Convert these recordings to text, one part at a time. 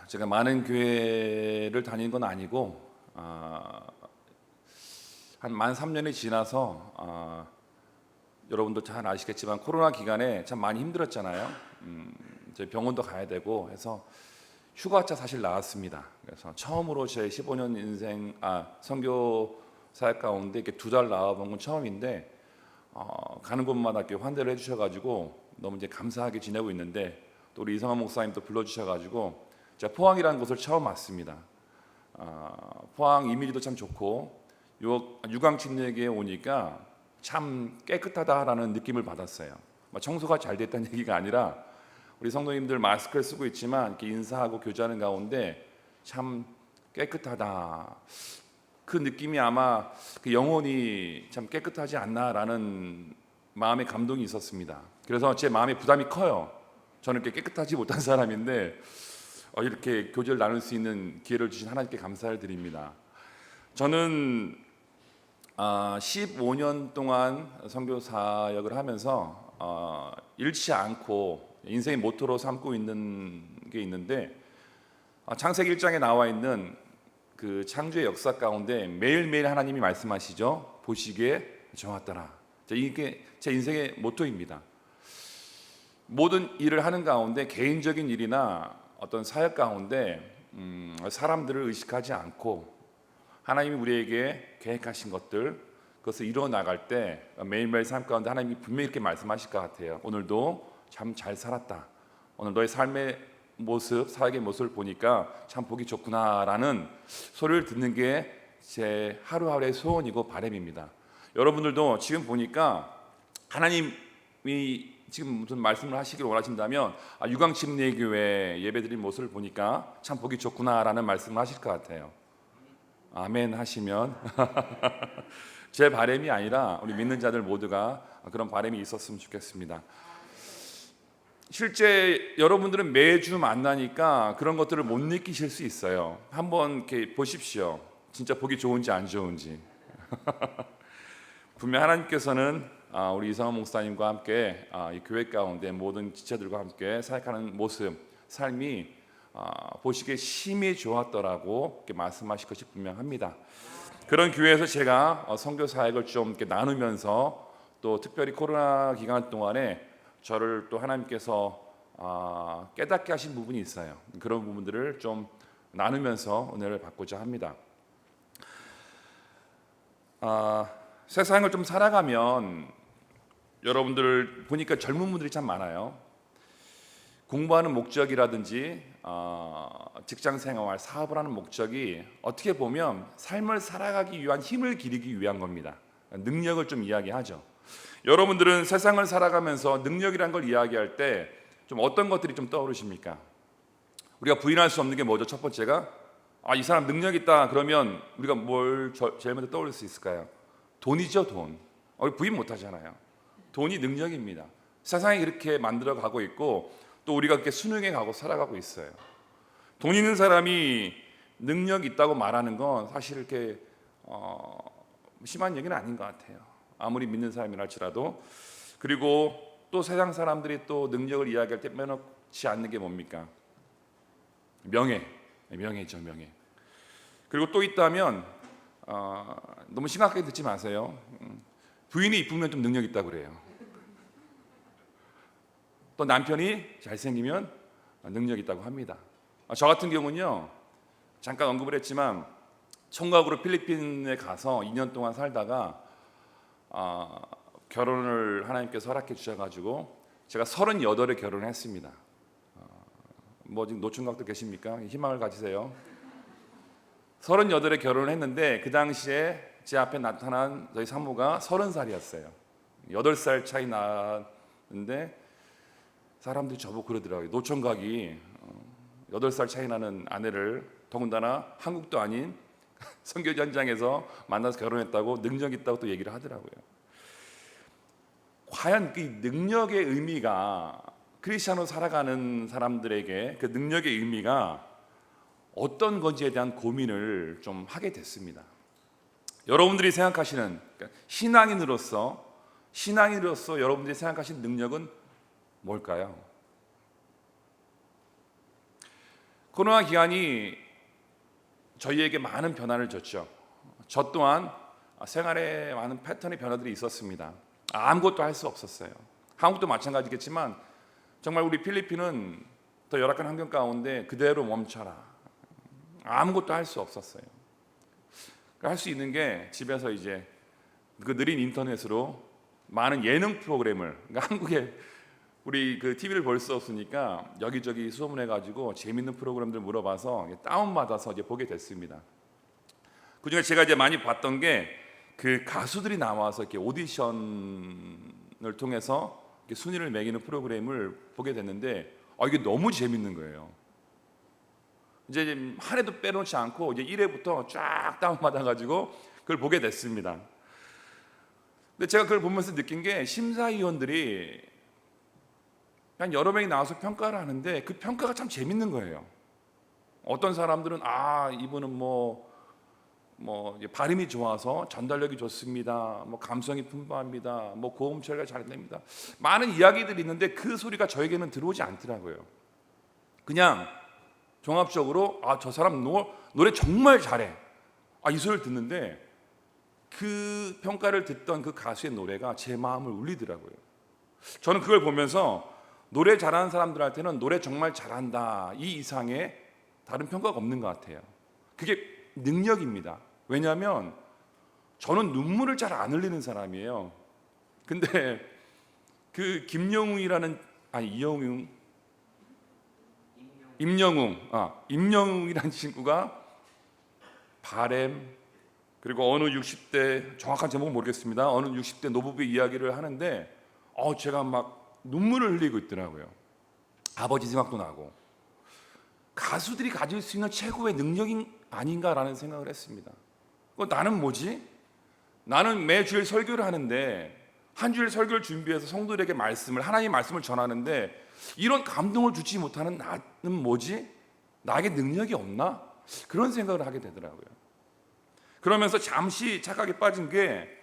제가 많은 교회를 다닌 건 아니고 한 만 3년이 지나서 여러분도 잘 아시겠지만 코로나 기간에 참 많이 힘들었잖아요. 저희 병원도 가야 되고 해서 휴가차 사실 나왔습니다. 그래서 처음으로 제 15년 인생 선교 사역 가운데 이렇게 2달 나와본 건 처음인데 가는 곳마다 이렇게 환대를 해주셔가지고 너무 이제 감사하게 지내고 있는데 또 우리 이성환 목사님도 불러주셔가지고 제가 포항이라는 곳을 처음 왔습니다. 포항 이미지도 참 좋고 유광침례교에 오니까 참 깨끗하다라는 느낌을 받았어요. 청소가 잘 됐다는 얘기가 아니라 우리 성도님들 마스크를 쓰고 있지만 이렇게 인사하고 교제하는 가운데 참 깨끗하다. 그 느낌이 아마 그 영혼이 참 깨끗하지 않나라는 마음의 감동이 있었습니다. 그래서 제 마음의 부담이 커요. 저는 이렇게 깨끗하지 못한 사람인데 이렇게 교제를 나눌 수 있는 기회를 주신 하나님께 감사를 드립니다. 저는 15년 동안 선교 사역을 하면서 잃지 않고 인생의 모토로 삼고 있는 게 있는데 창세기 1장에 나와 있는 그 창조의 역사 가운데 매일매일 하나님이 말씀하시죠. 보시기에 좋았더라. 이게 제 인생의 모토입니다. 모든 일을 하는 가운데 개인적인 일이나 어떤 사역 가운데 사람들을 의식하지 않고 하나님이 우리에게 계획하신 것들 그것을 이루어 나갈 때 매일매일 삶 가운데 하나님이 분명히 이렇게 말씀하실 것 같아요. 오늘도 참 잘 살았다. 오늘 너의 삶의 모습, 사역의 모습을 보니까 참 보기 좋구나라는 소리를 듣는 게 제 하루하루의 소원이고 바람입니다. 여러분들도 지금 보니까 하나님이 지금 무슨 말씀을 하시길 원하신다면 유광침례교회 예배드린 모습을 보니까 참 보기 좋구나라는 말씀을 하실 것 같아요. 아멘 하시면 제 바람이 아니라 우리 믿는 자들 모두가 그런 바람이 있었으면 좋겠습니다. 실제 여러분들은 매주 만나니까 그런 것들을 못 느끼실 수 있어요. 한번 이렇게 보십시오. 진짜 보기 좋은지 안 좋은지. 분명 하나님께서는 우리 이성환 목사님과 함께 이 교회 가운데 모든 지체들과 함께 사역하는 모습, 삶이 보시기에 심히 좋았더라고 이렇게 말씀하실 것이 분명합니다. 그런 교회에서 제가 선교 사역을 좀 이렇게 나누면서 또 특별히 코로나 기간 동안에 저를 또 하나님께서 깨닫게 하신 부분이 있어요. 그런 부분들을 좀 나누면서 은혜를 받고자 합니다. 세상을 좀 살아가면 여러분들 보니까 젊은 분들이 참 많아요. 공부하는 목적이라든지 직장생활, 사업을 하는 목적이 어떻게 보면 삶을 살아가기 위한 힘을 기르기 위한 겁니다. 능력을 좀 이야기하죠. 여러분들은 세상을 살아가면서 능력이란 걸 이야기할 때 좀 어떤 것들이 좀 떠오르십니까? 우리가 부인할 수 없는 게 뭐죠? 첫 번째가 이 사람 능력 있다 그러면 우리가 뭘 제일 먼저 떠올릴 수 있을까요? 돈이죠. 돈. 부인 못하잖아요. 돈이 능력입니다. 세상이 그렇게 만들어가고 있고 또 우리가 그렇게 순응해 가고 살아가고 있어요. 돈 있는 사람이 능력이 있다고 말하는 건 사실 이렇게 심한 얘기는 아닌 것 같아요. 아무리 믿는 사람이라 할지라도. 그리고 또 세상 사람들이 또 능력을 이야기할 때 빼놓지 않는 게 뭡니까? 명예죠, 명예. 그리고 또 있다면 너무 심각하게 듣지 마세요. 부인이 이쁘면 좀 능력 있다고 그래요. 또 남편이 잘생기면 능력 있다고 합니다. 저 같은 경우는요, 잠깐 언급을 했지만 총각으로 필리핀에 가서 2년 동안 살다가 결혼을 하나님께서 허락해 주셔가지고 제가 38에 결혼을 했습니다. 지금 노총각도 계십니까? 희망을 가지세요. 38에 결혼을 했는데 그 당시에 제 앞에 나타난 저희 사모가 30살이었어요. 8살 차이 나는데 사람들이 저보고 그러더라고요. 노총각이 8살 차이 나는 아내를 더군다나 한국도 아닌 선교 현장에서 만나서 결혼했다고 능력 있다고 또 얘기를 하더라고요. 과연 그 능력의 의미가 크리스천으로 살아가는 사람들에게 그 능력의 의미가 어떤 건지에 대한 고민을 좀 하게 됐습니다. 여러분들이 생각하시는 신앙인으로서 여러분들이 생각하시는 능력은 뭘까요? 코로나 기간이 저희에게 많은 변화를 줬죠. 저 또한 생활에 많은 패턴의 변화들이 있었습니다. 아무것도 할 수 없었어요. 한국도 마찬가지겠지만 정말 우리 필리핀은 더 열악한 환경 가운데 그대로 멈춰라. 아무것도 할 수 없었어요. 할 수 있는 게 집에서 이제 그 느린 인터넷으로 많은 예능 프로그램을, 그러니까 한국에 우리 그 TV를 볼 수 없으니까 여기저기 수소문해가지고 재밌는 프로그램들 물어봐서 다운받아서 이제 보게 됐습니다. 그중에 제가 이제 많이 봤던 게 그 가수들이 나와서 이렇게 오디션을 통해서 이렇게 순위를 매기는 프로그램을 보게 됐는데 이게 너무 재밌는 거예요. 이제 한 해도 빼놓지 않고 이제 1회부터 쫙 다운받아가지고 그걸 보게 됐습니다. 근데 제가 그걸 보면서 느낀 게 심사위원들이 한 여러 명이 나와서 평가를 하는데 그 평가가 참 재밌는 거예요. 어떤 사람들은 이분은 뭐 발음이 좋아서 전달력이 좋습니다. 뭐 감성이 풍부합니다. 뭐 고음 처리가 잘 됩니다. 많은 이야기들이 있는데 그 소리가 저에게는 들어오지 않더라고요. 그냥 종합적으로 저 사람 노래 정말 잘해. 이 소리를 듣는데 그 평가를 듣던 그 가수의 노래가 제 마음을 울리더라고요. 저는 그걸 보면서 노래 잘하는 사람들한테는 노래 정말 잘한다 이 이상의 다른 평가가 없는 것 같아요. 그게 능력입니다. 왜냐하면 저는 눈물을 잘 안 흘리는 사람이에요. 근데 그 임영웅이라는 친구가 바램 그리고 어느 60대 정확한 제목은 모르겠습니다. 어느 60대 노부부 이야기를 하는데 제가 막 눈물을 흘리고 있더라고요. 아버지 생각도 나고 가수들이 가질 수 있는 최고의 능력이 아닌가라는 생각을 했습니다. 나는 뭐지? 나는 매주일 설교를 하는데 한 주일 설교를 준비해서 성도들에게 하나님의 말씀을 전하는데 이런 감동을 주지 못하는 나는 뭐지? 나에게 능력이 없나? 그런 생각을 하게 되더라고요. 그러면서 잠시 착각에 빠진 게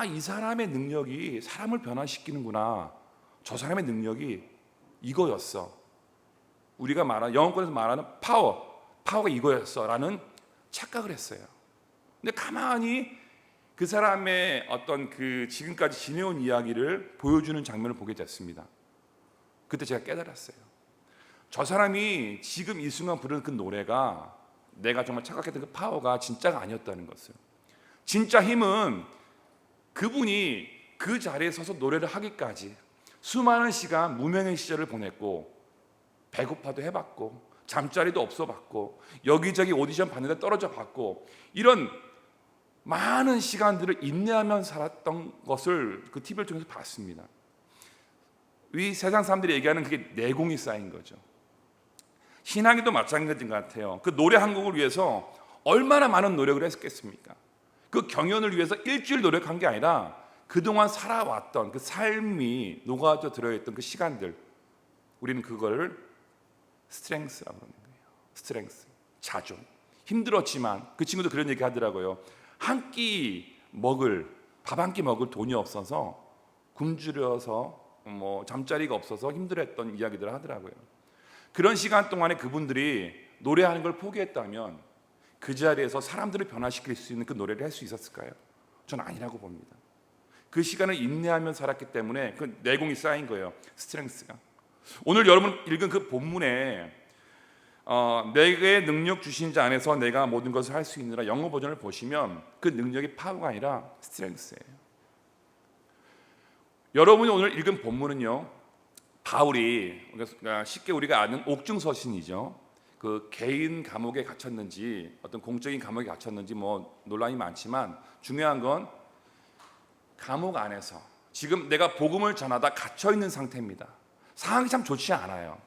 이 사람의 능력이 사람을 변화시키는구나. 저 사람의 능력이 이거였어. 우리가 말하는 영어권에서 말하는 파워가 이거였어라는 착각을 했어요. 근데 가만히 그 사람의 어떤 그 지금까지 지내온 이야기를 보여주는 장면을 보게 됐습니다. 그때 제가 깨달았어요. 저 사람이 지금 이 순간 부르는 그 노래가 내가 정말 착각했던 그 파워가 진짜가 아니었다는 것을. 진짜 힘은 그분이 그 자리에 서서 노래를 하기까지 수많은 시간 무명의 시절을 보냈고 배고파도 해봤고 잠자리도 없어 봤고 여기저기 오디션 봤는데 떨어져 봤고 이런 많은 시간들을 인내하며 살았던 것을 그 TV를 통해서 봤습니다. 이 세상 사람들이 얘기하는 그게 내공이 쌓인 거죠. 신앙에도 마찬가지인 것 같아요. 그 노래 한 곡을 위해서 얼마나 많은 노력을 했겠습니까? 그 경연을 위해서 일주일 노력한 게 아니라 그동안 살아왔던 그 삶이 녹아져 들어있던 그 시간들, 우리는 그걸 스트렝스라고 하는 거예요. 스트렝스, 자존. 힘들었지만 그 친구도 그런 얘기 하더라고요. 밥 한 끼 먹을 돈이 없어서 굶주려서 잠자리가 없어서 힘들었던 이야기들을 하더라고요. 그런 시간 동안에 그분들이 노래하는 걸 포기했다면 그 자리에서 사람들을 변화시킬 수 있는 그 노래를 할 수 있었을까요? 저는 아니라고 봅니다. 그 시간을 인내하며 살았기 때문에 그 내공이 쌓인 거예요. 스트렝스가. 오늘 여러분 읽은 그 본문에 내게 능력 주신 자 안에서 내가 모든 것을 할 수 있느라 영어 버전을 보시면 그 능력이 파워가 아니라 스트렝스예요. 여러분이 오늘 읽은 본문은요, 바울이 쉽게 우리가 아는 옥중서신이죠. 그 개인 감옥에 갇혔는지 어떤 공적인 감옥에 갇혔는지 논란이 많지만 중요한 건 감옥 안에서 지금 내가 복음을 전하다 갇혀 있는 상태입니다. 상황이 참 좋지 않아요.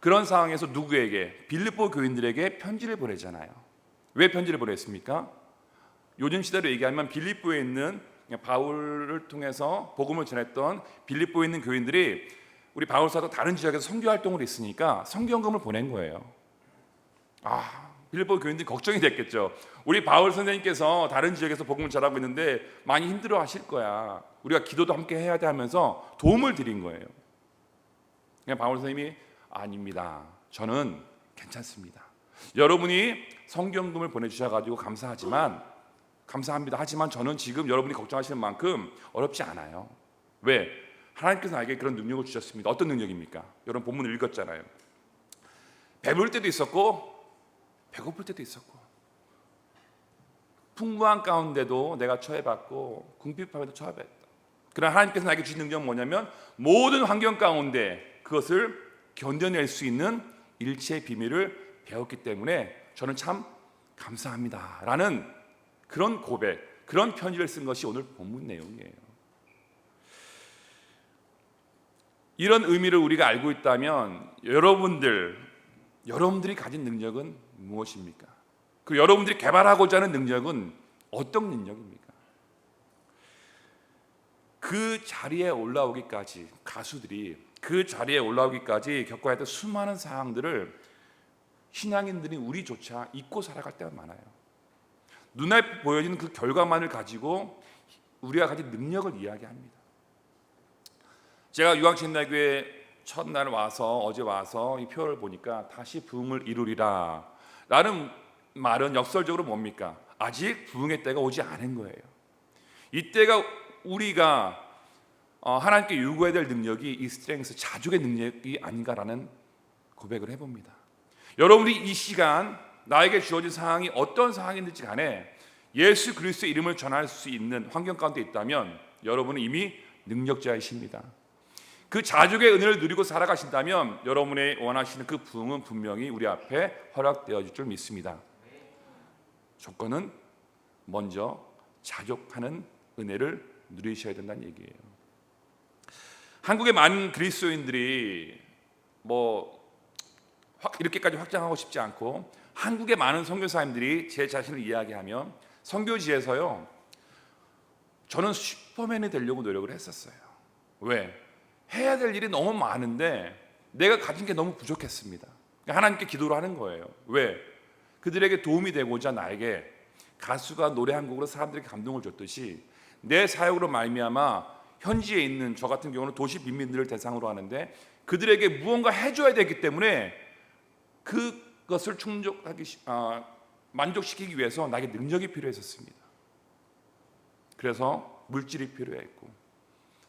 그런 상황에서 누구에게? 빌립보 교인들에게 편지를 보내잖아요. 왜 편지를 보냈습니까? 요즘 시대로 얘기하면 빌립보에 있는 바울을 통해서 복음을 전했던 빌립보에 있는 교인들이 우리 바울 사도 다른 지역에서 선교 활동을 했으니까 선교연금을 보낸 거예요. 빌립보 교인들이 걱정이 됐겠죠. 우리 바울 선생님께서 다른 지역에서 복음을 전하고 있는데 많이 힘들어 하실 거야. 우리가 기도도 함께 해야 돼 하면서 도움을 드린 거예요. 그냥 바울 선생님이 아닙니다. 저는 괜찮습니다. 여러분이 성경금을 보내주셔가지고 감사합니다. 하지만 저는 지금 여러분이 걱정하시는 만큼 어렵지 않아요. 왜? 하나님께서 나에게 그런 능력을 주셨습니다. 어떤 능력입니까? 여러분 본문을 읽었잖아요. 배부를 때도 있었고 배고플 때도 있었고 풍부한 가운데도 내가 처해봤고 궁핍함에도 처해봤다. 그러나 하나님께서 나에게 주신 능력은 뭐냐면 모든 환경 가운데 그것을 견뎌낼 수 있는 일체의 비밀을 배웠기 때문에 저는 참 감사합니다 라는 그런 고백, 그런 편지를 쓴 것이 오늘 본문 내용이에요. 이런 의미를 우리가 알고 있다면 여러분들이 가진 능력은 무엇입니까? 그리고 여러분들이 개발하고자 하는 능력은 어떤 능력입니까? 그 자리에 올라오기까지 가수들이 그 자리에 올라오기까지 겪어야 했던 수많은 상황들을 신앙인들이 우리조차 잊고 살아갈 때가 많아요. 눈에 보여지는 그 결과만을 가지고 우리가 가진 능력을 이야기합니다. 제가 유황신대교회 첫날 어제 와서 이 표를 보니까 다시 부흥을 이루리라 라는 말은 역설적으로 뭡니까? 아직 부흥의 때가 오지 않은 거예요. 이때가 우리가 하나님께 요구해야 될 능력이 이 스트렝스, 자족의 능력이 아닌가라는 고백을 해봅니다. 여러분이 이 시간 나에게 주어진 상황이 어떤 상황인지 간에 예수 그리스도의 이름을 전할 수 있는 환경 가운데 있다면 여러분은 이미 능력자이십니다. 그 자족의 은혜를 누리고 살아가신다면 여러분의 원하시는 그 부흥은 분명히 우리 앞에 허락되어질 줄 믿습니다. 조건은 먼저 자족하는 은혜를 누리셔야 된다는 얘기예요. 한국의 많은 그리스도인들이 이렇게까지 확장하고 싶지 않고 한국의 많은 선교사님들이 제 자신을 이야기하면 선교지에서요 저는 슈퍼맨이 되려고 노력을 했었어요. 왜? 해야 될 일이 너무 많은데 내가 가진 게 너무 부족했습니다. 하나님께 기도를 하는 거예요. 왜? 그들에게 도움이 되고자 나에게 가수가 노래 한 곡으로 사람들에게 감동을 줬듯이 내 사역으로 말미암아 현지에 있는 저 같은 경우는 도시 빈민들을 대상으로 하는데 그들에게 무언가 해줘야 되기 때문에 그것을 만족시키기 위해서 나에게 능력이 필요했었습니다. 그래서 물질이 필요했고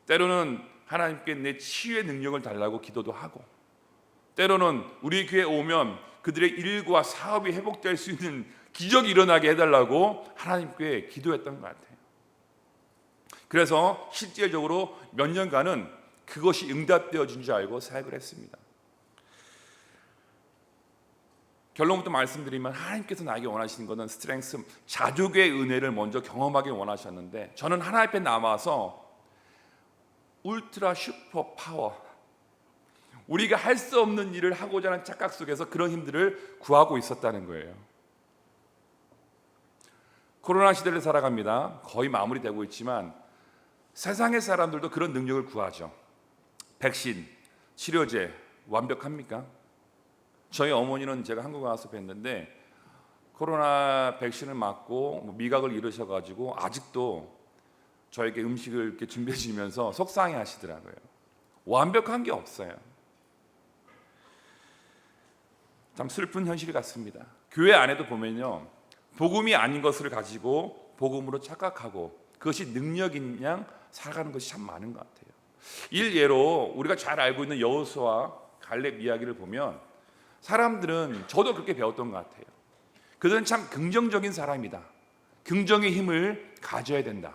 때로는 하나님께 내 치유의 능력을 달라고 기도도 하고 때로는 우리 교회에 오면 그들의 일과 사업이 회복될 수 있는 기적이 일어나게 해달라고 하나님께 기도했던 것 같아요. 그래서 실제적으로 몇 년간은 그것이 응답되어진 줄 알고 사역을 했습니다. 결론부터 말씀드리면 하나님께서 나에게 원하시는 것은 스트렝스, 자족의 은혜를 먼저 경험하기 원하셨는데 저는 하나님 앞에 남아서 울트라 슈퍼 파워, 우리가 할 수 없는 일을 하고자 하는 착각 속에서 그런 힘들을 구하고 있었다는 거예요. 코로나 시대를 살아갑니다. 거의 마무리되고 있지만 세상의 사람들도 그런 능력을 구하죠. 백신, 치료제 완벽합니까? 저희 어머니는 제가 한국에 와서 뵀는데 코로나 백신을 맞고 미각을 잃으셔가지고 아직도 저에게 음식을 이렇게 준비해 주면서 속상해 하시더라고요. 완벽한 게 없어요. 참 슬픈 현실 같습니다. 교회 안에도 보면요, 복음이 아닌 것을 가지고 복음으로 착각하고 그것이 능력인 양 살아가는 것이 참 많은 것 같아요. 일예로 우리가 잘 알고 있는 여호수아와 갈렙 이야기를 보면 사람들은 저도 그렇게 배웠던 것 같아요. 그들은 참 긍정적인 사람이다. 긍정의 힘을 가져야 된다.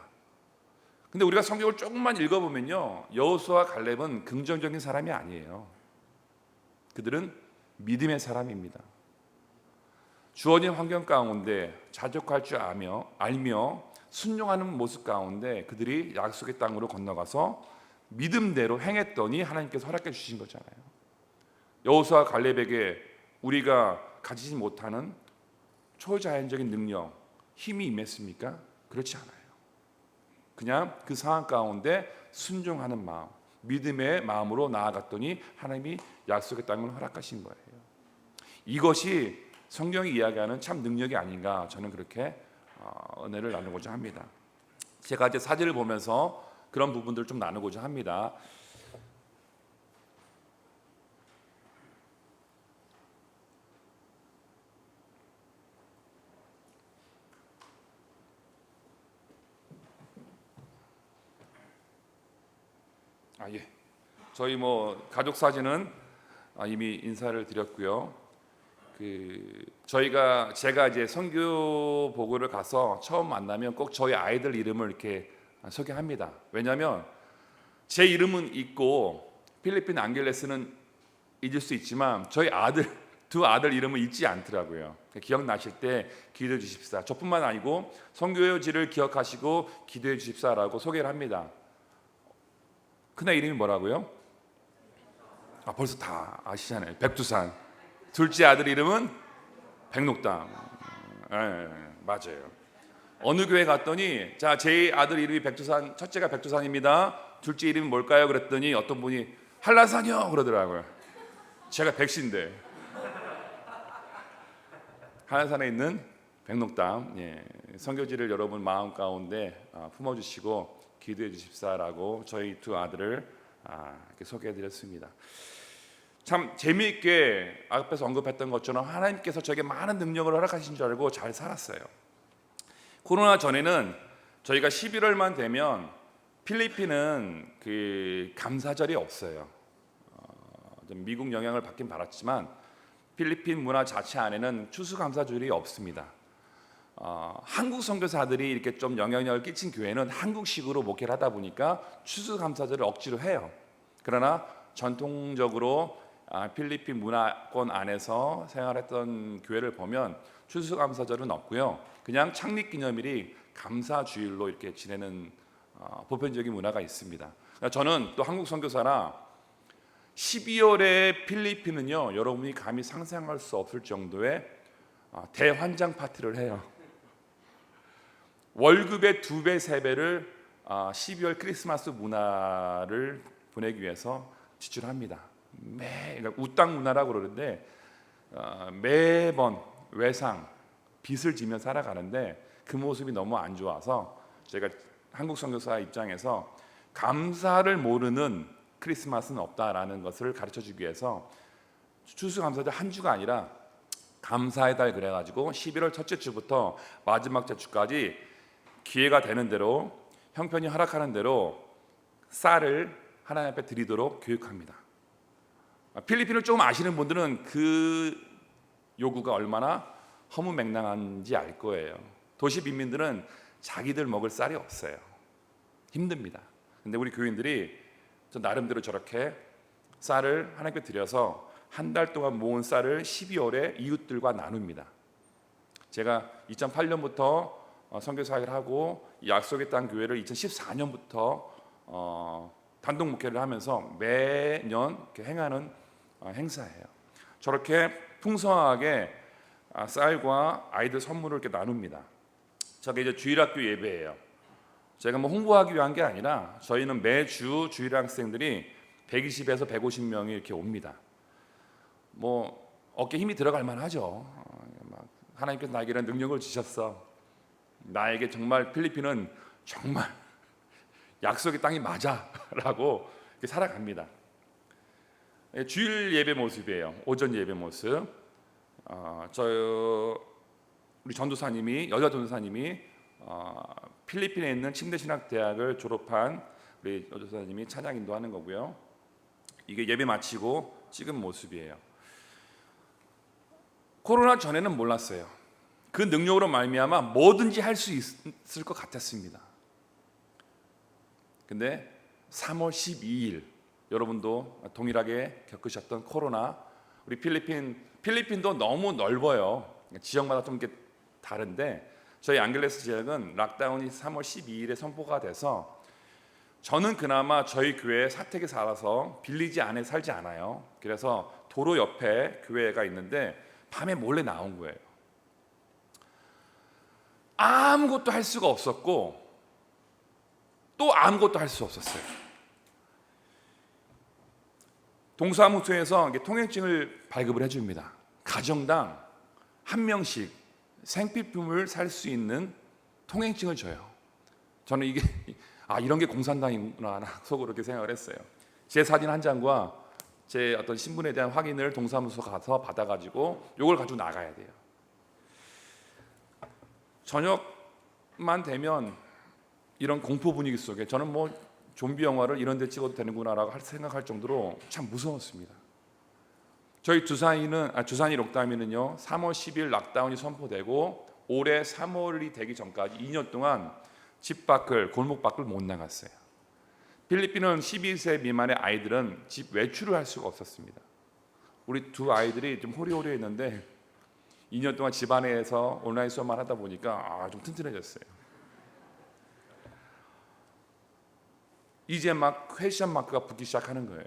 근데 우리가 성경을 조금만 읽어보면요, 여호수아와 갈렙은 긍정적인 사람이 아니에요. 그들은 믿음의 사람입니다. 주어진 환경 가운데 자족할 줄 알며 순종하는 모습 가운데 그들이 약속의 땅으로 건너가서 믿음대로 행했더니 하나님께서 허락해 주신 거잖아요. 여호수아와 갈렙에게 우리가 가지지 못하는 초자연적인 능력, 힘이 임했습니까? 그렇지 않아요. 그냥 그 상황 가운데 순종하는 마음, 믿음의 마음으로 나아갔더니 하나님이 약속의 땅을 허락하신 거예요. 이것이 성경이 이야기하는 참 능력이 아닌가, 저는 그렇게 은혜를 나누고자 합니다. 제가 이제 사진을 보면서 그런 부분들을 좀 나누고자 합니다. 예. 저희 뭐 가족 사진은 이미 인사를 드렸고요. 제가 이제 선교 보고를 가서 처음 만나면 꼭 저희 아이들 이름을 이렇게 소개합니다. 왜냐하면 제 이름은 있고 필리핀 앙겔레스는 잊을 수 있지만 저희 두 아들 이름은 잊지 않더라고요. 기억나실 때 기도해 주십사. 저뿐만 아니고 선교지를 기억하시고 기도해 주십사라고 소개를 합니다. 큰애 이름이 뭐라고요? 벌써 다 아시잖아요. 백두산. 둘째 아들 이름은 백록담. 맞아요. 어느 교회 갔더니 자, 제 아들 이름이 백두산, 첫째가 백두산입니다. 둘째 이름이 뭘까요? 그랬더니 어떤 분이 한라산이요 그러더라고요. 제가 백신데 한라산에 있는 백록담, 선교지를 여러분 마음 가운데 품어주시고 기도해 주십사라고 저희 두 아들을 이렇게 소개해드렸습니다. 참 재미있게 앞에서 언급했던 것처럼 하나님께서 저에게 많은 능력을 허락하신 줄 알고 잘 살았어요. 코로나 전에는 저희가 11월만 되면 필리핀은 감사절이 없어요. 좀 미국 영향을 받긴 받았지만 필리핀 문화 자체 안에는 추수감사절이 없습니다. 한국 선교사들이 이렇게 좀 영향력을 끼친 교회는 한국식으로 목회를 하다 보니까 추수감사절을 억지로 해요. 그러나 전통적으로 필리핀 문화권 안에서 생활했던 교회를 보면 추수감사절은 없고요. 그냥 창립기념일이 감사주일로 이렇게 지내는 보편적인 문화가 있습니다. 저는 또 한국 선교사라 12월에 필리핀은요, 여러분이 감히 상상할 수 없을 정도의 대환장 파티를 해요. 월급의 2배, 3배를 12월 크리스마스 문화를 보내기 위해서 지출합니다. 그러니까 우땅 문화라고 그러는데 매번 외상, 빚을 지며 살아가는데 그 모습이 너무 안 좋아서 제가 한국 선교사 입장에서 감사를 모르는 크리스마스는 없다라는 것을 가르쳐주기 위해서 추수감사절 한 주가 아니라 감사의 달 그래가지고 11월 첫째 주부터 마지막 주까지 기회가 되는 대로 형편이 허락하는 대로 쌀을 하나님 앞에 드리도록 교육합니다. 필리핀을 조금 아시는 분들은 그 요구가 얼마나 허무맹랑한지 알 거예요. 도시 빈민들은 자기들 먹을 쌀이 없어요. 힘듭니다. 근데 우리 교인들이 나름대로 저렇게 쌀을 하나님께 드려서 한 달 동안 모은 쌀을 12월에 이웃들과 나눕니다. 제가 2008년부터 선교사역을 하고 약속의 땅 교회를 2014년부터 단독 목회를 하면서 매년 이렇게 행하는 행사예요. 저렇게 풍성하게 쌀과 아이들 선물을 이렇게 나눕니다. 저게 이제 주일학교 예배예요. 제가 뭐 홍보하기 위한 게 아니라 저희는 매주 주일 학생들이 120에서 150명이 이렇게 옵니다. 뭐 어깨 힘이 들어갈 만하죠. 하나님께서 나에게 이런 능력을 주셨어. 나에게 정말 필리핀은 정말 약속의 땅이 맞아라고 이렇게 살아갑니다. 주일 예배 모습이에요. 오전 예배 모습. 우리 전도사님이 여자 전도사님이 필리핀에 있는 침대신학대학을 졸업한 우리 여전사님이 찬양 인도하는 거고요. 이게 예배 마치고 찍은 모습이에요. 코로나 전에는 몰랐어요. 그 능력으로 말미암아 뭐든지 할 수 있을 것 같았습니다. 근데 3월 12일 여러분도 동일하게 겪으셨던 코로나, 우리 필리핀도 너무 넓어요. 지역마다 좀 이렇게 다른데 저희 앙겔레스 지역은 락다운이 3월 12일에 선포가 돼서 저는 그나마 저희 교회 사택에 살아서 빌리지 안에 살지 않아요. 그래서 도로 옆에 교회가 있는데 밤에 몰래 나온 거예요. 아무것도 할 수가 없었고 또 아무것도 할 수 없었어요. 동사무소에서 통행증을 발급을 해줍니다. 가정당 한 명씩 생필품을 살 수 있는 통행증을 줘요. 저는 이게 이런 게 공산당이구나 속으로 이렇게 생각을 했어요. 제 사진 한 장과 제 어떤 신분에 대한 확인을 동사무소 가서 받아가지고 이걸 가지고 나가야 돼요. 저녁만 되면 이런 공포 분위기 속에 저는 뭐 좀비 영화를 이런 데 찍어도 되는구나라고 생각할 정도로 참 무서웠습니다. 저희 주산이 록담이는요 3월 10일 락다운이 선포되고 올해 3월이 되기 전까지 2년 동안 집 밖을 골목 밖을 못 나갔어요. 필리핀은 12세 미만의 아이들은 집 외출을 할 수가 없었습니다. 우리 두 아이들이 좀 호리호리했는데 2년 동안 집 안에서 온라인 수업만 하다 보니까 좀 튼튼해졌어요. 이제 막 퀘스천 마크가 붙기 시작하는 거예요.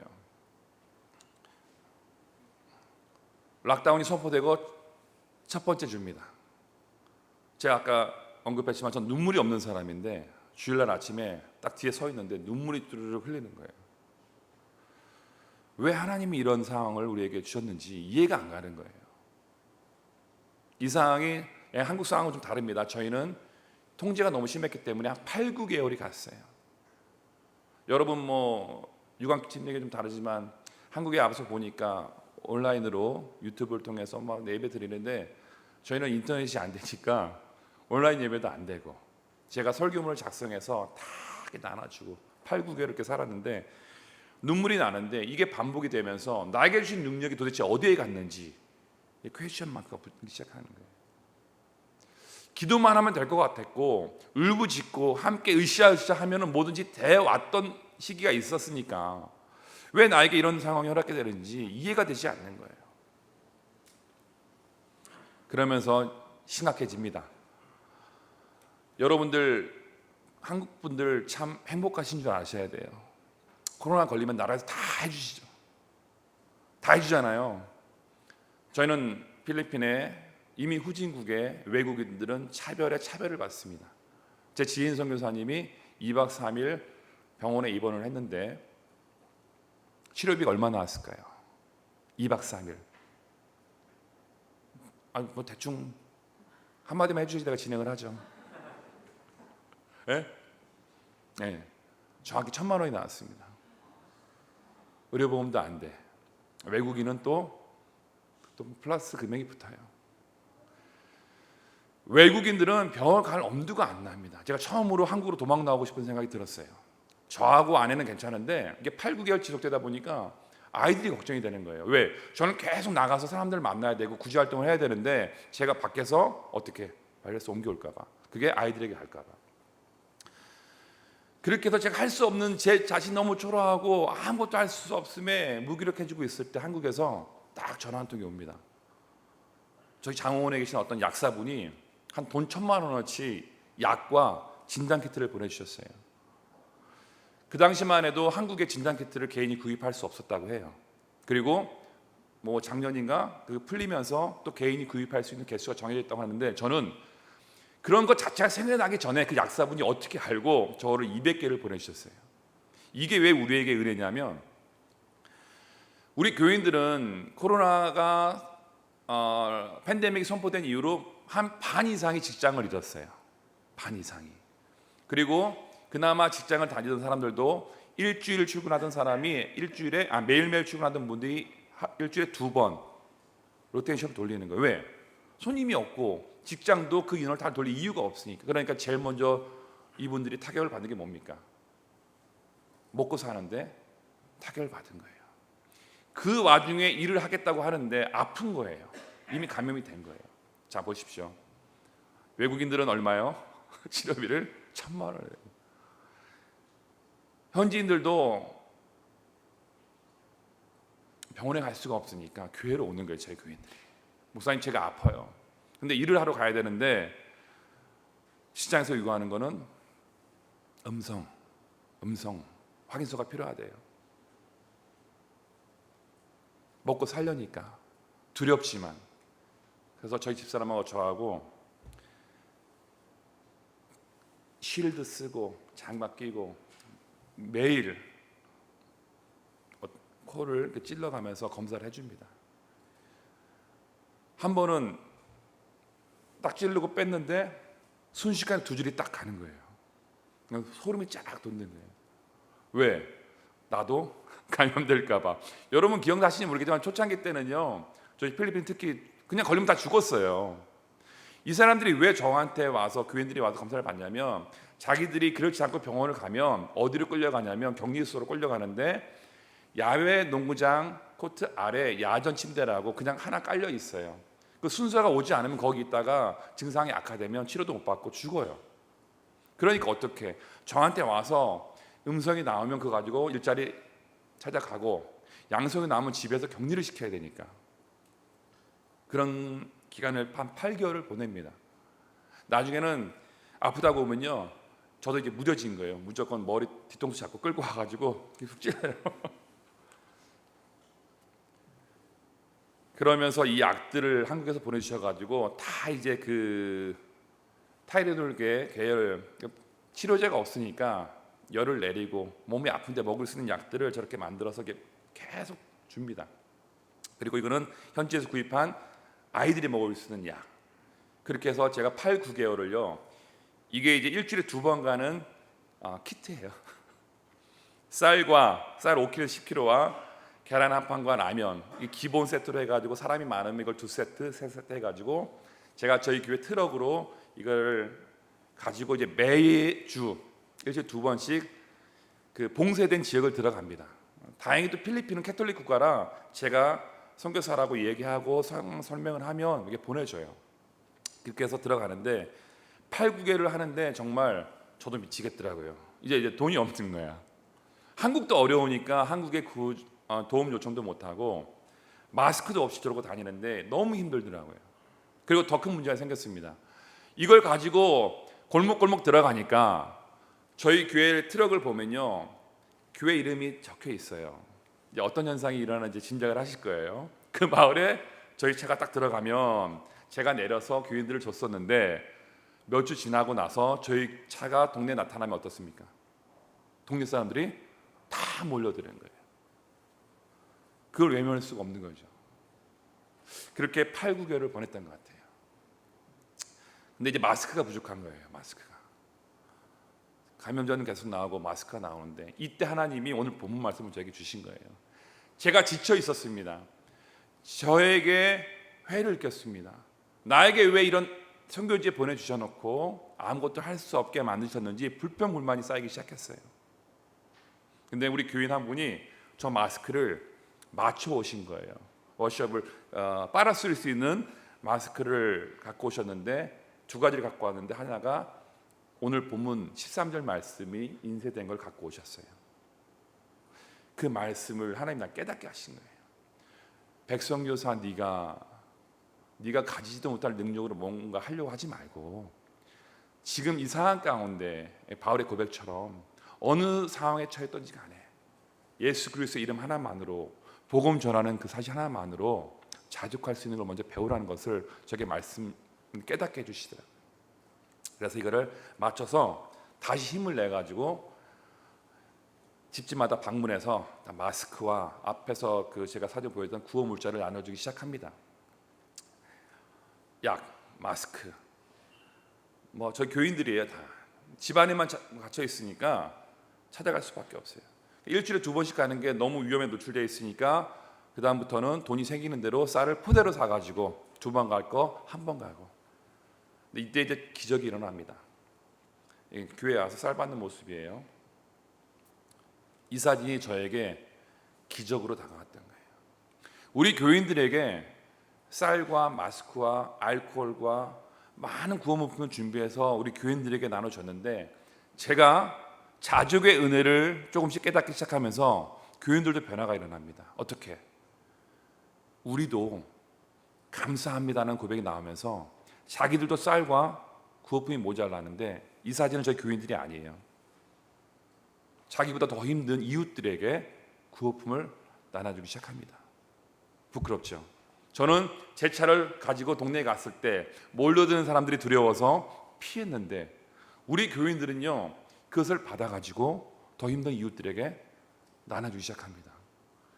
락다운이 선포되고 첫 번째 주입니다. 제가 아까 언급했지만 전 눈물이 없는 사람인데 주일날 아침에 딱 뒤에 서 있는데 눈물이 뚜루룩 흘리는 거예요. 왜 하나님이 이런 상황을 우리에게 주셨는지 이해가 안 가는 거예요. 이 상황이 한국 상황은 좀 다릅니다. 저희는 통제가 너무 심했기 때문에 한 8, 9개월이 갔어요. 여러분 유관팀 얘기 좀 다르지만 한국에 와서 보니까 온라인으로 유튜브를 통해서 막 예배 드리는데 저희는 인터넷이 안 되니까 온라인 예배도 안 되고 제가 설교문을 작성해서 다 이렇게 나눠주고 8, 9개월 이렇게 살았는데 눈물이 나는데 이게 반복이 되면서 나에게 주신 능력이 도대체 어디에 갔는지 퀘스천 마크가 붙기 시작하는 거예요. 기도만 하면 될 것 같았고 울부짖고 함께 으쌰으쌰 하면은 뭐든지 돼 왔던 시기가 있었으니까 왜 나에게 이런 상황이 허락이 되는지 이해가 되지 않는 거예요. 그러면서 심각해집니다. 여러분들 한국 분들 참 행복하신 줄 아셔야 돼요. 코로나 걸리면 나라에서 다 해주시죠. 다 해주잖아요. 저희는 필리핀에 이미 후진국의 외국인들은 차별을 받습니다. 제 지인 선교사님이 2박 3일 병원에 입원을 했는데 치료비가 얼마 나왔을까요? 2박 3일. 대충 한마디만 해주시지 내가 진행을 하죠. 네? 네. 정확히 1,000만 원이 나왔습니다. 의료보험도 안 돼. 외국인은 또 플러스 금액이 붙어요. 외국인들은 병원 갈 엄두가 안 납니다. 제가 처음으로 한국으로 도망 나오고 싶은 생각이 들었어요. 저하고 아내는 괜찮은데 이게 8, 9개월 지속되다 보니까 아이들이 걱정이 되는 거예요. 왜? 저는 계속 나가서 사람들 만나야 되고 구제 활동을 해야 되는데 제가 밖에서 어떻게 바이러스 옮겨올까 봐. 그게 아이들에게 갈까 봐. 그렇게 해서 제가 할 수 없는 제 자신 너무 초라하고 아무것도 할 수 없음에 무기력해지고 있을 때 한국에서 딱 전화 한 통이 옵니다. 저희 장호원에 계신 어떤 약사분이 한 돈 1,000만 원어치 약과 진단키트를 보내주셨어요. 그 당시만 해도 한국의 진단키트를 개인이 구입할 수 없었다고 해요. 그리고 작년인가 그 풀리면서 또 개인이 구입할 수 있는 개수가 정해져 있다고 하는데 저는 그런 것 자체가 생겨나기 전에 그 약사분이 어떻게 알고 저를 200개를 보내주셨어요. 이게 왜 우리에게 은혜냐면 우리 교인들은 코로나가 팬데믹이 선포된 이후로 한 반 이상이 직장을 잃었어요. 반 이상이. 그리고 그나마 직장을 다니던 사람들도 일주일 출근하던 사람이 매일매일 출근하던 분들이 일주일에 2번 로테이션 돌리는 거예요. 왜? 손님이 없고 직장도 그 인원을 다 돌릴 이유가 없으니까. 그러니까 제일 먼저 이분들이 타격을 받는 게 뭡니까? 먹고 사는데 타격을 받은 거예요. 그 와중에 일을 하겠다고 하는데 아픈 거예요. 이미 감염이 된 거예요. 자 보십시오. 외국인들은 얼마요? 치료비를 1,000만 원을 해요. 현지인들도 병원에 갈 수가 없으니까 교회로 오는 거예요. 저희 교인들이. 목사님 제가 아파요. 근데 일을 하러 가야 되는데 시장에서 요구하는 거는 음성 확인서가 필요하대요. 먹고 살려니까 두렵지만. 그래서 저희 집사람하고 저하고 쉴드 쓰고 장막 끼고 매일 코를 이렇게 찔러가면서 검사를 해줍니다. 한 번은 딱 찌르고 뺐는데 순식간에 2줄이 딱 가는 거예요. 소름이 쫙 돋는 거예요. 왜? 나도 감염될까 봐. 여러분 기억나시는지 모르겠지만 초창기 때는요. 저희 필리핀 특히 그냥 걸리면 다 죽었어요. 이 사람들이 왜 저한테 와서 교인들이 와서 검사를 받냐면 자기들이 그렇지 않고 병원을 가면 어디로 끌려가냐면 격리소로 끌려가는데 야외 농구장 코트 아래 야전 침대라고 그냥 하나 깔려 있어요. 그 순서가 오지 않으면 거기 있다가 증상이 악화되면 치료도 못 받고 죽어요. 그러니까 어떻게 저한테 와서 음성이 나오면 그거 가지고 일자리 찾아가고 양성이 나오면 집에서 격리를 시켜야 되니까 그런 기간을 한 8개월을 보냅니다. 나중에는 아프다고 오면요, 저도 이제 무뎌진 거예요. 무조건 머리 뒤통수 잡고 끌고 와가지고 계속 찔러요. 그러면서 이 약들을 한국에서 보내주셔가지고 다 이제 그 타이레놀 계열 치료제가 없으니까 열을 내리고 몸이 아픈데 먹을 수 있는 약들을 저렇게 만들어서 계속 줍니다. 그리고 이거는 현지에서 구입한 아이들이 먹을 수 있는 약. 그렇게 해서 제가 8, 9개월을요. 이게 이제 일주일에 2번 가는 키트예요. 쌀 5kg, 10kg와 계란 한 판과 라면 이 기본 세트로 해가지고 사람이 많으면 이걸 2세트, 3세트 해가지고 제가 저희 교회 트럭으로 이걸 가지고 이제 매주 일주일에 2번씩 그 봉쇄된 지역을 들어갑니다. 다행히 또 필리핀은 캐톨릭 국가라 제가 선교사라고 얘기하고 설명을 하면 이게 보내줘요. 그렇게 해서 들어가는데 8, 9개를 하는데 정말 저도 미치겠더라고요. 이제 돈이 없는 거야. 한국도 어려우니까 한국에 도움 요청도 못하고 마스크도 없이 저러고 다니는데 너무 힘들더라고요. 그리고 더 큰 문제가 생겼습니다. 이걸 가지고 골목골목 들어가니까 저희 교회 트럭을 보면요, 교회 이름이 적혀 있어요. 이제 어떤 현상이 일어나는지 짐작을 하실 거예요. 그 마을에 저희 차가 딱 들어가면 제가 내려서 교인들을 줬었는데 몇 주 지나고 나서 저희 차가 동네에 나타나면 어떻습니까? 동네 사람들이 다 몰려드는 거예요. 그걸 외면할 수가 없는 거죠. 그렇게 8, 9개월을 보냈던 것 같아요. 근데 이제 마스크가 부족한 거예요. 마스크가. 감염자는 계속 나오고 마스크가 나오는데 이때 하나님이 오늘 본문 말씀을 저에게 주신 거예요. 제가 지쳐 있었습니다. 저에게 회를 느꼈습니다. 나에게 왜 이런 선교지에 보내주셔놓고 아무것도 할 수 없게 만드셨는지 불평불만이 쌓이기 시작했어요. 근데 우리 교인 한 분이 저 마스크를 맞춰 오신 거예요. 워시업을 빨아 쓸 수 있는 마스크를 갖고 오셨는데 두 가지를 갖고 왔는데 하나가 오늘 본문 13절 말씀이 인쇄된 걸 갖고 오셨어요. 그 말씀을 하나님 날 깨닫게 하신 거예요. 백성교사 네가 가지지도 못할 능력으로 뭔가 하려고 하지 말고 지금 이 상황 가운데 바울의 고백처럼 어느 상황에 처했던지 간에 예수 그리스도의 이름 하나만으로 복음 전하는 그 사실 하나만으로 자족할 수 있는 걸 먼저 배우라는 것을 저게 말씀 깨닫게 해주시더라고요. 그래서 이거를 맞춰서 다시 힘을 내가지고 집집마다 방문해서 마스크와 앞에서 그 제가 사진 보였던 구호 물자를 나눠주기 시작합니다. 약, 마스크, 뭐 저희 교인들이에요. 다 집안에만 갇혀 있으니까 찾아갈 수밖에 없어요. 일주일에 2번씩 가는 게 너무 위험에 노출되어 있으니까 그 다음부터는 돈이 생기는 대로 쌀을 포대로 사가지고 2번 갈 거 1번 가고. 근데 이때 이제 기적이 일어납니다. 교회에 와서 쌀 받는 모습이에요. 이 사진이 저에게 기적으로 다가왔던 거예요. 우리 교인들에게 쌀과 마스크와 알코올과 많은 구호물품을 준비해서 우리 교인들에게 나눠줬는데 제가 자족의 은혜를 조금씩 깨닫기 시작하면서 교인들도 변화가 일어납니다. 어떻게? 우리도 감사합니다는 고백이 나오면서 자기들도 쌀과 구호품이 모자라는데 이 사진은 저희 교인들이 아니에요. 자기보다 더 힘든 이웃들에게 구호품을 나눠주기 시작합니다. 부끄럽죠? 저는 제 차를 가지고 동네에 갔을 때 몰려드는 사람들이 두려워서 피했는데 우리 교인들은요 그것을 받아가지고 더 힘든 이웃들에게 나눠주기 시작합니다.